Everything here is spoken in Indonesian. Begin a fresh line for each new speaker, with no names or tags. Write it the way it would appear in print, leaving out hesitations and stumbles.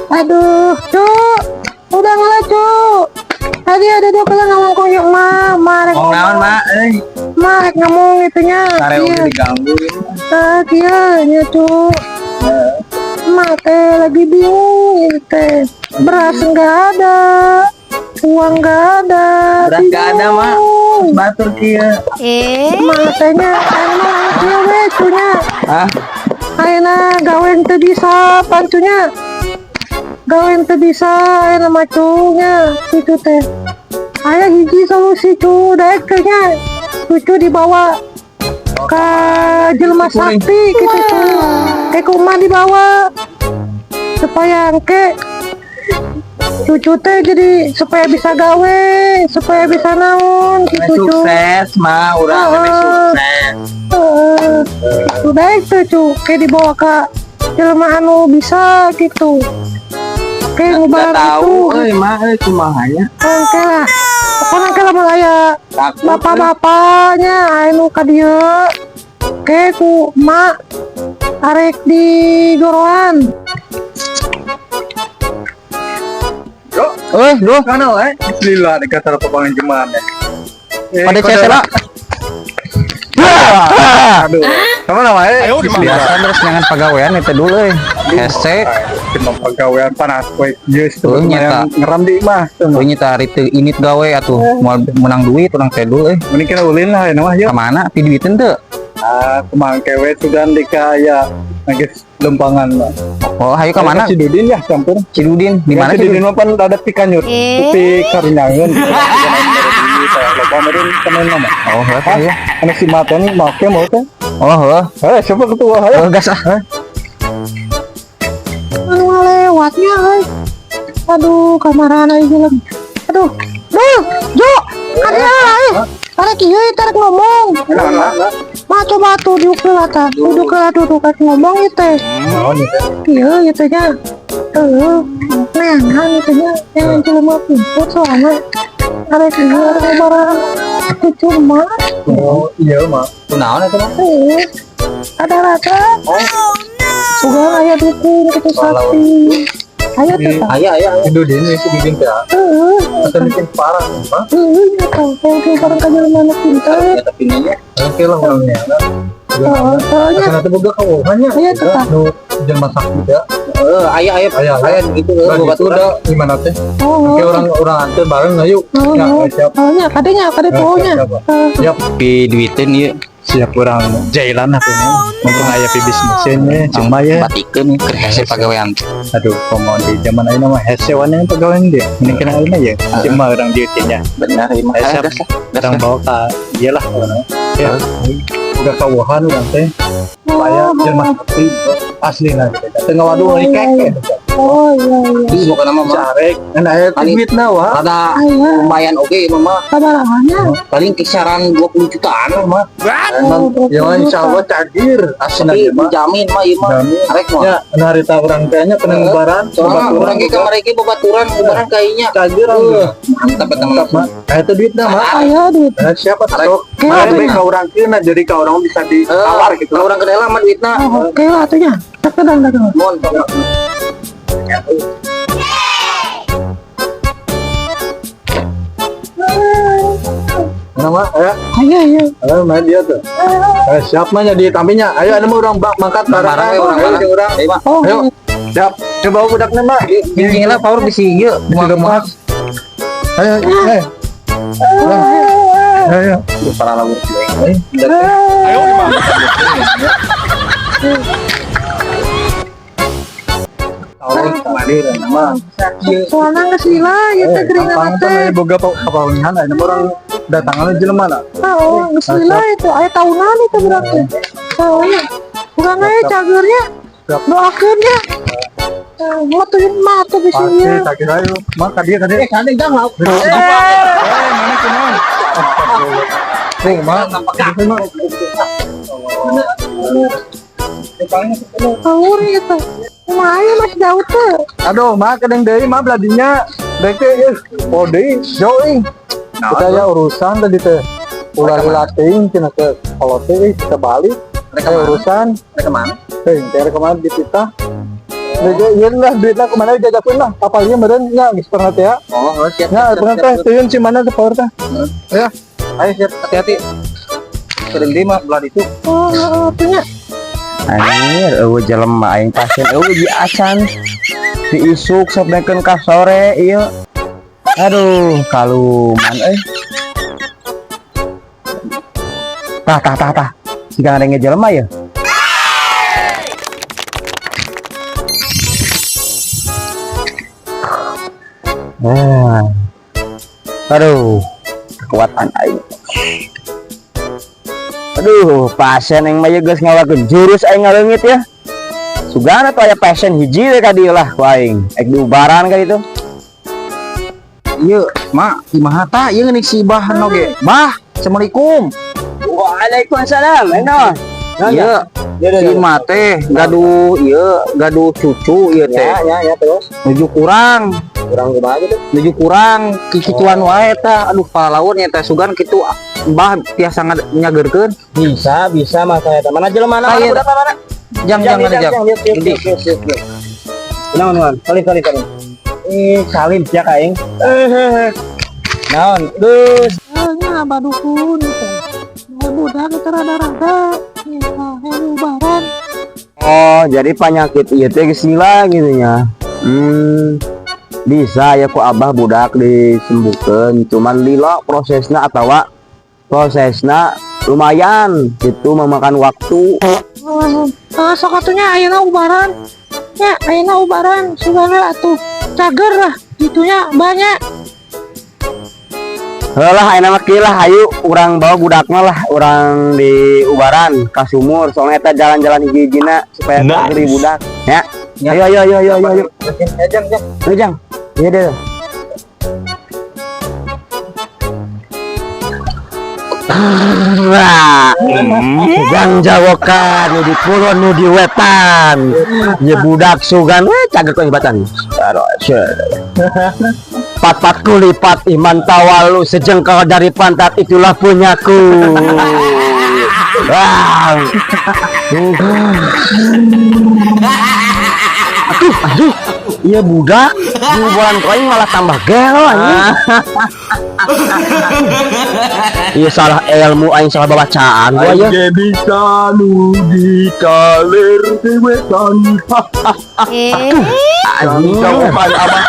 Aduh, Cuk. Udah ngalah, Cuk. Tadi ada dua kali ngomong koyok ma rek
Ngomong naon, Mak?
ma rek ngomong itunya.
Karek udah diganggu.
Iya, nya, Cuk. Ma teh lagi bingung ini teh. Beras enggak ada. Uang enggak ada.
Beras enggak ada, Mak.
Bingung.
Batur kieu.
Matanya emang dia wecunya.
Hah?
Ayeuna gawe teu bisa pancunya. Gawe teu bisa ayeuna macunya itu teh. Aya hiji solusi cu daek teh nya. Cucu dibawa ke jelema sakti gitu cu. Ke kumaha dibawa supaya engke cucu teh jadi supaya bisa gawe, supaya bisa naon gitu cu.
Sukses, Ma. Urang teh sukses.
Udah itu cu, kayak dibawa ke jelema anu bisa gitu. Kayak
Enggak
ngubar
tahu,
itu.
Ma, kumahanya.
Oke lah. Pokoknya kalau mau aya
Takut,
bapak-bapaknya anu ka dieu. Kayak ku mak arek di goroan.
Duh.
Kana wae. Bismillah dikasar papangan jemaah.
Pada cesela.
Aduh. Sama wae.
Biasa terus jangan pagawean itu dulu hese.
Cuma pegawaian panas we. Geus
Tuh, nyata.
ngeram di imah.
Tuh nyita hari teu init gawe atuh mau menang duit urang teh dulu
Mending kita ulin lah nama yuk.
Kemana ti duiteun teu?
Kemang kewe sugan dikaya nagis lempangan mah.
Oh, hayu ka mana?
Cidudin ya campur.
Cidudin. Di mana
Cidudin
Cidudin?
mah pan ada pikanyut. Tapi karinangeun. Lupa meureun temen mah.
Oh, heuh.
Anu si Maten make mau teh.
Oh, heuh.
Siapa ketua hayo?
Oh, gas ah.
Anu lewatnya euy. Aduh, kamaran aja lagi. Aduh. Jo. Ada Ada kieu tarik ngomong. Ma coba tuh diukur ata. Duduk ngomong ieu teh. Kieu ieu teh nya. Neangan ieu nya yang jelema pintu soalnya. Ada kieu ada barang. Cuma
Oh, iya mah.
Kunaon eta mah?
ada rasa. Sudah aya dukun gitu sakti. Ayo tuh.
Aya.
Cidudin we cidudin teh. Asa bikin parah mah.
Ya tahu kayak barang kajian mana pintar.
Eta pininya.
Oke lah orangnya.
Soalnya
Karena teh boga kawuhannya.
Iya, tetap.
Nu jelema sakti teh.
Aya gitu
Batu udah gimana teh? Oke orang ante bareng ayo. Ya siap.
soalnya kadenya pohonnya.
Siap.
pi duiteun ieu.
Siap orang jailan apa ini. Mumpung aya pi bisnisnya cuma ya.
Batikeun keur hese pagawean.
Aduh, komo di zaman ayeuna mah hesewan yang pegawai dia. Mending kena ayeuna ya. Cuma orang duitnya.
Benar ieu mah.
Siap. Orang bawa ka iyalah orang. Ya. Udah kawuhan urang teh. Supaya jelema sakti asli lah. Tengah waduh keke.
Oh iya.
Itu bukan nama mah.
Carek, aya duitna wah.
Ada
Ayo,
lumayan oke mah.
kabarannya.
Paling kisaran 20 jutaan mah.
Emang ya insyaallah cadir asli
Tapi
mah.
dijamin mah ieu mah.
Jamin.
Arek mah.
Ya, harita orang kayaknya kena lebaran,
Orang ke kamar iki babaturan kumaha kayaknya.
cadir
Mantap eta mah.
mantap mah. Eta duitna mah.
Ayo duit.
Siapa
Arek.
sok? Mana bae ka urang keuna jadi ka urang bisa ditawar gitu.
Kalau orang kedela mah duitna.
Oke lah atunya. Tekan dah.
Mon.
Nama
Ayo.
ayo main dia tuh. Siap mah jadi tampinya. Ayo ada mah urang mangkat barang
Barang we urang
ayo
barang.
urang.
Ayo mah.
Oh,
Ayo. Siap. Coba budakna mah.
Gini lah power bisi ieu.
Muat. Ayo. Ayo.
Para lamun.
Ayo. Tahu kemari nama.
soalnya nggak sila ya teh geringan
Gampang
teh.
teh boga papawihan aya orang datangan jelema na.
Oh, nggak sila itu. Ayo tahunan itu berarti. Soalnya bukan aja cagernya.
Siap.
Doakeun ya. Matuin mata di sini.
Pasti tak kira ayo. Maka dia tadi.
Kade jangan.
Mana kunaon? Tuh, mah.
Kawur itu. Lumayan masih jauh tuh.
Aduh, mah kadang deui mah beladinya. Dek teh pode jauh. Kita ya urusan tadi teh. Ulah lating cenah ke kalau teh kita balik. Ada urusan
Ada kemana?
teh kemana di kita. Iya lah duit lah kemana jajakin lah kapalnya meren nya geus pernah teh ya.
Oh, siap.
Ya pernah teh tuyun si mana teh power teh. Ya.
Ayo siap, hati-hati. Sering di mah belah itu.
Oh, punya.
Anjir, jelema aing pasien di acan. Di isuk sok deken ka sore ieu. Aduh, kaluman euy. Tah. Siga ngarenge jelema ya. Aduh, kekuatan aing. Aduh, pasien yang mah geus ngawakeun jurus aing ngaleungit ya. Sugana tuh aya pasien hiji we ka dieu lah ku aing. Ek diubaran ka itu.
Iya, mak, kumaha ta? Ieu ngeunik si Bah oge. Bah, assalamualaikum.
Waalaikumsalam. Enak.
Iya, si mate gaduh cucu ieu teh.
Ya terus.
Nuju kurang
Kumaha gitu.
nuju kurang kikituan wae tah. Aduh, palawan eta sugan kitu Bah tiasa nyageurkeun.
Bisa masa eta. Mana jelema mana
Ayo.
budak mana?
Jam. Ini.
Naon. Kali. Salim sia ka aing. Naon? Dus.
Nya badukun itu. Budak itu rada-rada. Ubaran.
Oh, jadi penyakit ieu teh gesila gitu nya. Bisa ya ku abah budak disembuhkeun, cuman lila prosesna atawa prosesna lumayan itu memakan waktu.
Sok atunya ayeuna ubaran. Ya, ayeuna ubaran sugana atuh cager lah. Gitunya banyak.
Heulah ayeuna mah kieu lah hayu urang bawa budakna lah urang di ubaran ka sumur soalnya eta jalan-jalan hiji-hijina supaya geri budak ya. Ayo. Jang. Iya deh. Jang jawokan nu di kulon nu di wetan. Ye budak sugan cager ko ibatan. Pat kulipat iman tawalu sejengkal dari pantat itulah punyaku. Wow. Aduh, iya budak di bulan koin malah tambah gelo anjing. Iya salah ilmu aing salah bacaan gua ya.
Bisa nu dikalir di wetan.
Anjing
Abah.